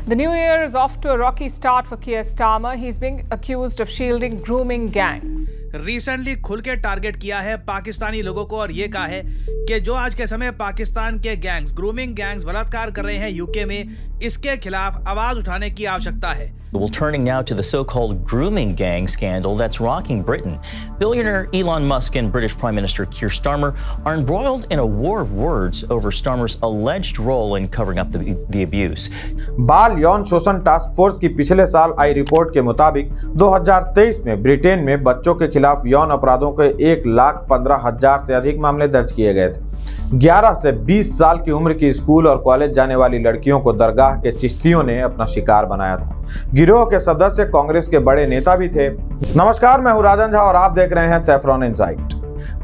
The new year is off to a rocky start for Keir Starmer. He's being accused of shielding grooming gangs. Recently खुल के target किया है पाकिस्तानी लोगों को और ये कहा है कि जो आज के समय पाकिस्तान के गैंग्स, ग्रूमिंग गैंग्स बलात्कार कर रहे हैं यूके में, इसके खिलाफ आवाज उठाने की आवश्यकता है। Well, turning now to the so-called grooming gang scandal that's rocking Britain. Billionaire Elon Musk and British Prime Minister Keir Starmer are embroiled in a war of words over Starmer's alleged role in covering up the abuse. बाल यौन शोषण task force की पिछले साल आई report के मुताबिक 2023 में Britain में बच्चों के खिलाफ यौन अपराधों के 1,15,000 से अधिक मामले दर्ज किए गए थे। 11 से 20 साल की उम्र की स्कूल और कॉलेज जाने वाली लड़कियों को दरगाह के चिश्तियों ने अपना शिकार बनाया था। गिरोह के सदस्य कांग्रेस के बड़े नेता भी थे। नमस्कार, मैं हूं राजन झा और आप देख रहे हैं सैफरॉन इनसाइट।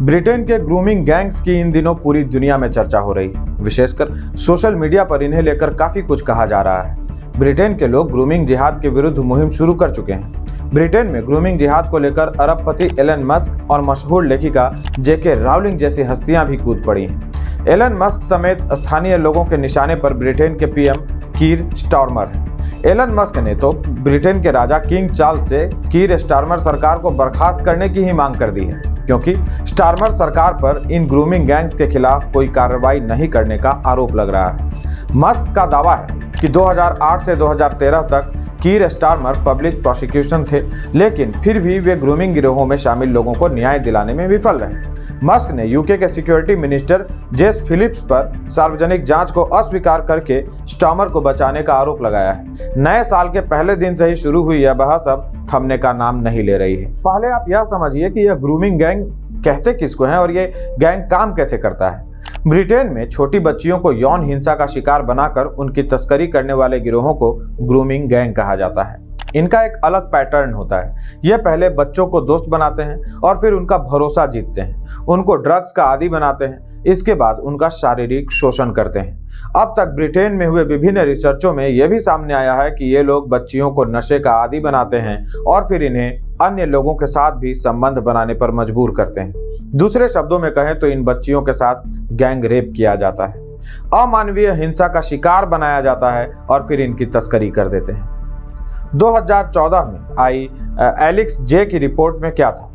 ब्रिटेन के ग्रूमिंग गैंग्स की इन दिनों पूरी दुनिया में चर्चा हो रही, विशेषकर सोशल मीडिया पर इन्हें लेकर काफी कुछ कहा जा रहा है। ब्रिटेन के लोग ग्रूमिंग जिहाद के विरुद्ध मुहिम शुरू कर चुके हैं। ब्रिटेन में ग्रूमिंग जिहाद को लेकर अरबपति एलन मस्क और मशहूर लेखिका जेके राउलिंग जैसी हस्तियां भी कूद पड़ी हैं। एलन मस्क समेत स्थानीय लोगों के निशाने पर ब्रिटेन के पीएम कीर स्टारमर हैं। एलन मस्क ने तो ब्रिटेन के राजा किंग चार्ल्स से कीर स्टारमर सरकार को बर्खास्त करने की ही मांग कर दी है, क्योंकि स्टारमर सरकार पर इन ग्रूमिंग गैंग्स के खिलाफ कोई कार्रवाई नहीं करने का आरोप लग रहा है। मस्क का दावा है कि 2008 से 2013 तक कीर स्टारमर पब्लिक प्रोसिक्यूशन थे, लेकिन फिर भी वे ग्रूमिंग गिरोहों में शामिल लोगों को न्याय दिलाने में विफल रहे। मस्क ने यूके के सिक्योरिटी मिनिस्टर जेस फिलिप्स पर सार्वजनिक जांच को अस्वीकार करके स्टारमर को बचाने का आरोप लगाया है। नए साल के पहले दिन से ही शुरू हुई यह बहस अब थमने का नाम नहीं ले रही है। पहले आप यह समझिए कि यह ग्रूमिंग गैंग कहते किसको हैं और ये गैंग काम कैसे करता है। ब्रिटेन में छोटी बच्चियों को यौन हिंसा का शिकार बनाकर उनकी तस्करी करने वाले गिरोहों को ग्रूमिंग गैंग कहा जाता है। इनका एक अलग पैटर्न होता है। यह पहले बच्चों को दोस्त बनाते हैं और फिर उनका भरोसा जीतते हैं, उनको ड्रग्स का आदी बनाते हैं, इसके बाद उनका शारीरिक शोषण करते हैं। अब तक ब्रिटेन में हुए विभिन्न रिसर्चों में यह भी सामने आया है कि ये लोग बच्चियों को नशे का आदी बनाते हैं और फिर इन्हें अन्य लोगों के साथ भी संबंध बनाने पर मजबूर करते हैं। दूसरे शब्दों में कहें तो इन बच्चियों के साथ गैंग रेप किया जाता है, अमानवीय हिंसा का शिकार बनाया जाता है और फिर इनकी तस्करी कर देते हैं। 2014 में आई एलेक्स जे की रिपोर्ट में क्या था?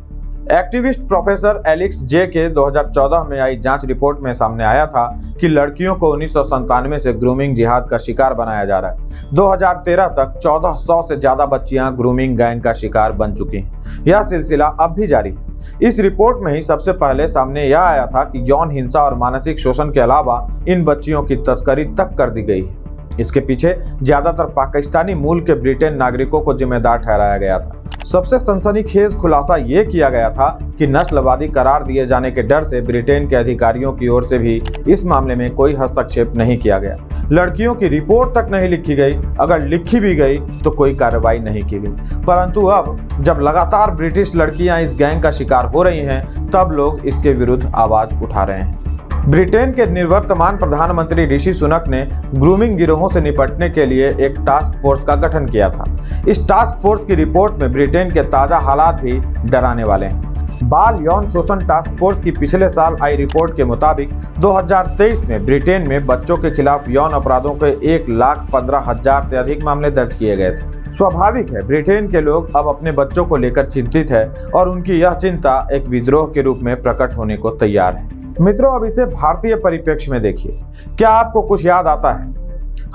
एक्टिविस्ट प्रोफेसर एलेक्स जे के 2014 में आई जांच रिपोर्ट में सामने आया था कि लड़कियों को 1997 से ग्रूमिंग जिहाद का शिकार बनाया जा रहा है। 2013 तक 1400 से ज्यादा बच्चियां ग्रूमिंग गैंग का शिकार बन चुकी हैं। यह सिलसिला अब भी जारी है। इस रिपोर्ट में ही सबसे पहले सामने यह आया था कि यौन हिंसा और मानसिक शोषण के अलावा इन बच्चियों की तस्करी तक कर दी गई है। इसके पीछे ज्यादातर पाकिस्तानी मूल के ब्रिटेन नागरिकों को जिम्मेदार ठहराया गया था। सबसे सनसनीखेज खुलासा ये किया गया था कि नस्लवादी करार दिए जाने के डर से ब्रिटेन के अधिकारियों की ओर से भी इस मामले में कोई हस्तक्षेप नहीं किया गया। लड़कियों की रिपोर्ट तक नहीं लिखी गई, अगर लिखी भी गई तो कोई कार्रवाई नहीं की गई। परंतु अब जब लगातार ब्रिटिश लड़कियां इस गैंग का शिकार हो रही हैं, तब लोग इसके विरुद्ध आवाज उठा रहे हैं। ब्रिटेन के निवर्तमान प्रधानमंत्री ऋषि सुनक ने ग्रूमिंग गिरोहों से निपटने के लिए एक टास्क फोर्स का गठन किया था। इस टास्क फोर्स की रिपोर्ट में ब्रिटेन के ताजा हालात भी डराने वाले हैं। बाल यौन शोषण टास्क फोर्स की पिछले साल आई रिपोर्ट के मुताबिक 2023 में ब्रिटेन में बच्चों के खिलाफ यौन अपराधों के 1,15,000 से अधिक मामले दर्ज किए गए थे। स्वाभाविक है, ब्रिटेन के लोग अब अपने बच्चों को लेकर चिंतित है और उनकी यह चिंता एक विद्रोह के रूप में प्रकट होने को तैयार है। मित्रों, अब इसे भारतीय परिप्रेक्ष्य में देखिए। क्या आपको कुछ याद आता है?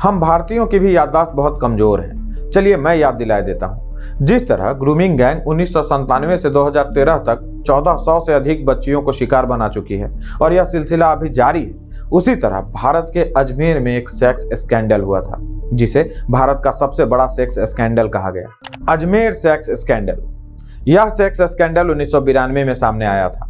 हम भारतीयों की भी याददाश्त बहुत कमजोर है। चलिए मैं याद दिलाए देता हूँ। जिस तरह ग्रूमिंग गैंग 1997 से 2013 तक 1400 से अधिक बच्चियों को शिकार बना चुकी है और यह सिलसिला अभी जारी है, उसी तरह भारत के अजमेर में एक सेक्स स्कैंडल हुआ था, जिसे भारत का सबसे बड़ा सेक्स स्कैंडल कहा गया, अजमेर सेक्स स्कैंडल। यह सेक्स स्कैंडल 1992 में सामने आया था।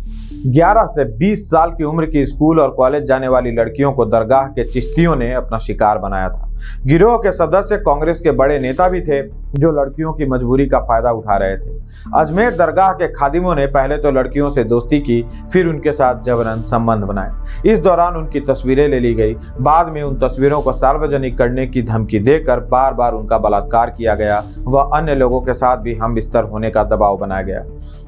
11 से 20 साल की उम्र की स्कूल और कॉलेज जाने वाली लड़कियों को दरगाह के चिश्तियों ने अपना शिकार बनाया था। गिरोह के सदस्य कांग्रेस के बड़े नेता भी थे, जो लड़कियों की मजबूरी का फायदा उठा रहे थे। अजमेर दरगाह के खादिमों ने पहले तो लड़कियों से दोस्ती की, फिर उनके साथ जबरन संबंध बनाए। इस दौरान उनकी तस्वीरें ले ली गई। बाद में उन तस्वीरों को सार्वजनिक करने की धमकी देकर बार बार उनका बलात्कार किया गया व अन्य लोगों के साथ भी हम बिस्तर होने का दबाव बनाया गया।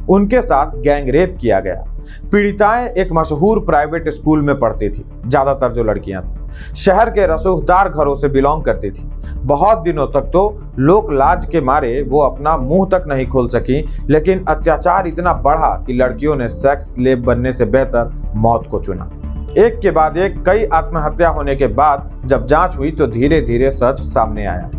उनके साथ गैंग रेप किया गया। पीड़िताएं एक मशहूर प्राइवेट स्कूल में पढ़ती थी, ज्यादातर जो लड़कियां थी। शहर के रसूखदार घरों से बिलोंग करती थी। बहुत दिनों तक तो लोक लाज के मारे वो अपना मुंह तक नहीं खोल सकी, लेकिन अत्याचार इतना बढ़ा कि लड़कियों ने सेक्स स्लेव बनने से बेहतर मौत को चुना। एक के बाद एक कई आत्महत्या होने के बाद जब जांच हुई तो धीरे धीरे सच सामने आया।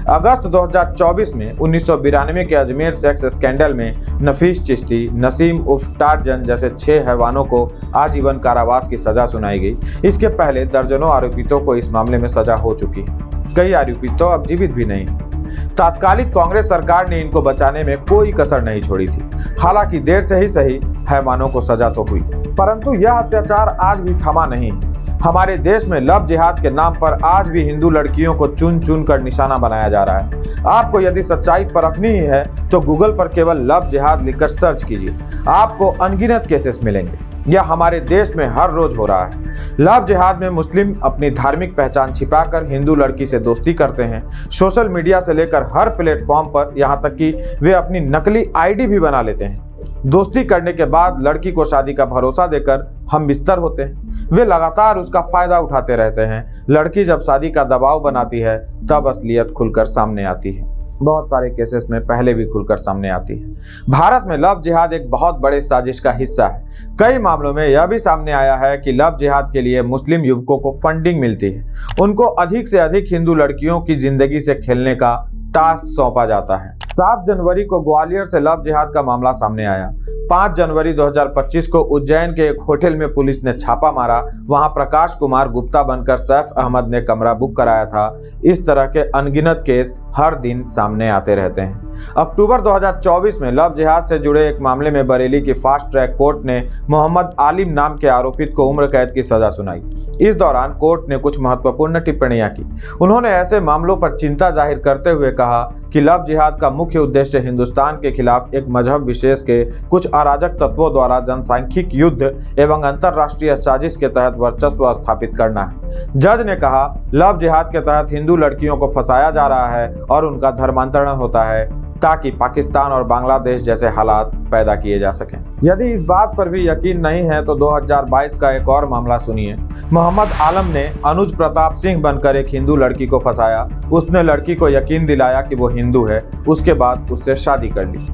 अगस्त 2024 में 1992 के अजमेर सेक्स स्कैंडल में नफीस चिश्ती, नसीम उर्फ टार्जन जैसे 6 हैवानों को आजीवन कारावास की सजा सुनाई गई। इसके पहले दर्जनों आरोपितों को इस मामले में सजा हो चुकी है। कई आरोपित तो अब जीवित भी नहीं हैं। तात्कालिक कांग्रेस सरकार ने इनको बचाने में कोई कसर नहीं छोड़ी थी। हालांकि देर से ही सही हैवानों को सजा तो हुई, परंतु यह अत्याचार आज भी थमा नहीं है। हमारे देश में लव जिहाद के नाम पर आज भी हिंदू लड़कियों को चुन चुन कर निशाना बनाया जा रहा है। आपको यदि सच्चाई परखनी ही है तो गूगल पर केवल लव जिहाद लिखकर सर्च कीजिए, आपको अनगिनत केसेस मिलेंगे। यह हमारे देश में हर रोज हो रहा है। लव जिहाद में मुस्लिम अपनी धार्मिक पहचान छिपाकर हिंदू लड़की से दोस्ती करते हैं। सोशल मीडिया से लेकर हर प्लेटफॉर्म पर, यहाँ तक कि वे अपनी नकली आईडी भी बना लेते हैं। दोस्ती करने के बाद लड़की को शादी का भरोसा देकर हम बिस्तर होते हैं। वे लगातार उसका फायदा उठाते रहते हैं। लड़की जब शादी का दबाव बनाती है तब असलियत खुलकर सामने आती है। बहुत सारे केसेस में पहले भी खुलकर सामने आती है। भारत में लव जिहाद एक बहुत बड़े साजिश का हिस्सा है। कई मामलों में यह भी सामने आया है कि लव जिहाद के लिए मुस्लिम युवकों को फंडिंग मिलती है। उनको अधिक से अधिक हिंदू लड़कियों की जिंदगी से खेलने का टास्क सौंपा जाता है। 7 जनवरी को ग्वालियर से लव जिहाद का मामला सामने आया। 5 जनवरी 2025 को उज्जैन के एक होटल में पुलिस ने छापा मारा। वहां प्रकाश कुमार गुप्ता बनकर सैफ अहमद ने कमरा बुक कराया था। इस तरह के अनगिनत केस हर दिन सामने आते रहते हैं। अक्टूबर 2024 में लव जिहाद से जुड़े एक मामले में बरेली की फास्ट ट्रैक कोर्ट ने मोहम्मद आलिम नाम के आरोपित को उम्र कैद की सजा सुनाई। इस दौरान कोर्ट ने कुछ महत्वपूर्ण टिप्पणियां की। उन्होंने ऐसे मामलों पर चिंता जाहिर करते हुए कहा कि लव जिहाद का मुख्य उद्देश्य हिंदुस्तान के खिलाफ एक मजहब विशेष के कुछ अराजक तत्वों द्वारा जनसांख्यिक युद्ध एवं अंतरराष्ट्रीय साजिश के तहत वर्चस्व स्थापित करना है। जज ने कहा, लव जिहाद के तहत हिंदू लड़कियों को फंसाया जा रहा है और उनका धर्मांतरण होता है ताकि पाकिस्तान और बांग्लादेश जैसे हालात पैदा किए जा सकें। यदि इस बात पर भी यकीन नहीं है तो 2022 का एक और मामला सुनिए। मोहम्मद आलम ने अनुज प्रताप सिंह बनकर एक हिंदू लड़की को फंसाया। उसने लड़की को यकीन दिलाया कि वो हिंदू है, उसके बाद उससे शादी कर ली।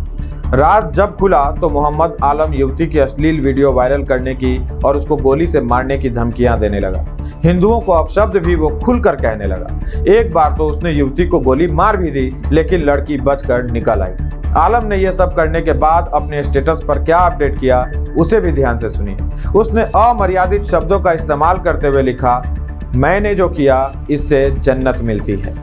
राज जब खुला तो मोहम्मद आलम युवती की अश्लील वीडियो वायरल करने की और उसको गोली से मारने की धमकियां देने लगा। हिंदुओं को अपशब्द भी वो खुलकर कहने लगा। एक बार तो उसने युवती को गोली मार भी दी, लेकिन लड़की बचकर निकल आई। आलम ने यह सब करने के बाद अपने स्टेटस पर क्या अपडेट किया, उसे भी ध्यान से सुनिए। उसने अमर्यादित शब्दों का इस्तेमाल करते हुए लिखा, मैंने जो किया इससे जन्नत मिलती है।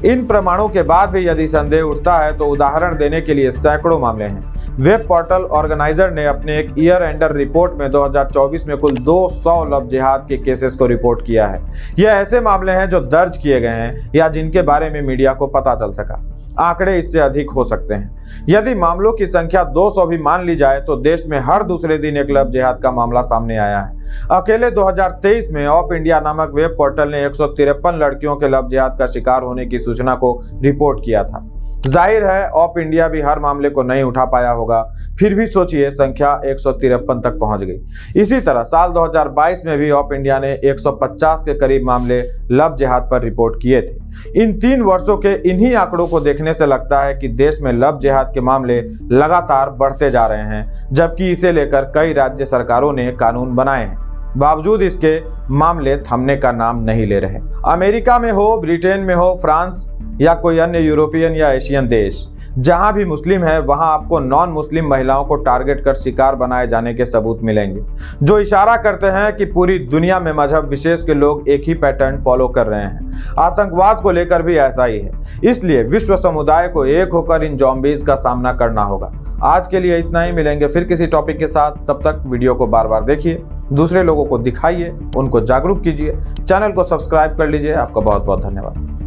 इन प्रमाणों के बाद भी यदि संदेह उठता है तो उदाहरण देने के लिए सैकड़ों मामले हैं। वेब पोर्टल ऑर्गेनाइजर ने अपने एक ईयर एंडर रिपोर्ट में 2024 में कुल 200 लव जिहाद के केसेस को रिपोर्ट किया है। यह ऐसे मामले हैं जो दर्ज किए गए हैं या जिनके बारे में मीडिया को पता चल सका। आंकड़े इससे अधिक हो सकते हैं। यदि मामलों की संख्या 200 भी मान ली जाए तो देश में हर दूसरे दिन एक लव जिहाद का मामला सामने आया है। अकेले 2023 में ऑफ इंडिया नामक वेब पोर्टल ने 153 लड़कियों के लव जिहाद का शिकार होने की सूचना को रिपोर्ट किया था। जाहिर है ऑफ इंडिया भी हर मामले को नहीं उठा पाया होगा, फिर भी सोचिए संख्या 153 तक पहुंच गई। इसी तरह साल 2022 में भी ऑफ इंडिया ने 150 के करीब मामले लव जिहाद पर रिपोर्ट किए थे। इन 3 वर्षों के इन्हीं आंकड़ों को देखने से लगता है कि देश में लव जिहाद के मामले लगातार बढ़ते जा रहे हैं, जबकि इसे लेकर कई राज्य सरकारों ने कानून बनाए हैं। बावजूद इसके मामले थमने का नाम नहीं ले रहे। अमेरिका में हो, ब्रिटेन में हो, फ्रांस या कोई अन्य यूरोपियन या एशियन देश, जहां भी मुस्लिम है वहां आपको नॉन मुस्लिम महिलाओं को टारगेट कर शिकार बनाए जाने के सबूत मिलेंगे, जो इशारा करते हैं कि पूरी दुनिया में मजहब विशेष के लोग एक ही पैटर्न फॉलो कर रहे हैं। आतंकवाद को लेकर भी ऐसा ही है। इसलिए विश्व समुदाय को एक होकर इन ज़ॉम्बीज का सामना करना होगा। आज के लिए इतना ही, मिलेंगे फिर किसी टॉपिक के साथ। तब तक वीडियो को बार बार देखिए, दूसरे लोगों को दिखाइए, उनको जागरूक कीजिए, चैनल को सब्सक्राइब कर लीजिए। आपका बहुत बहुत धन्यवाद।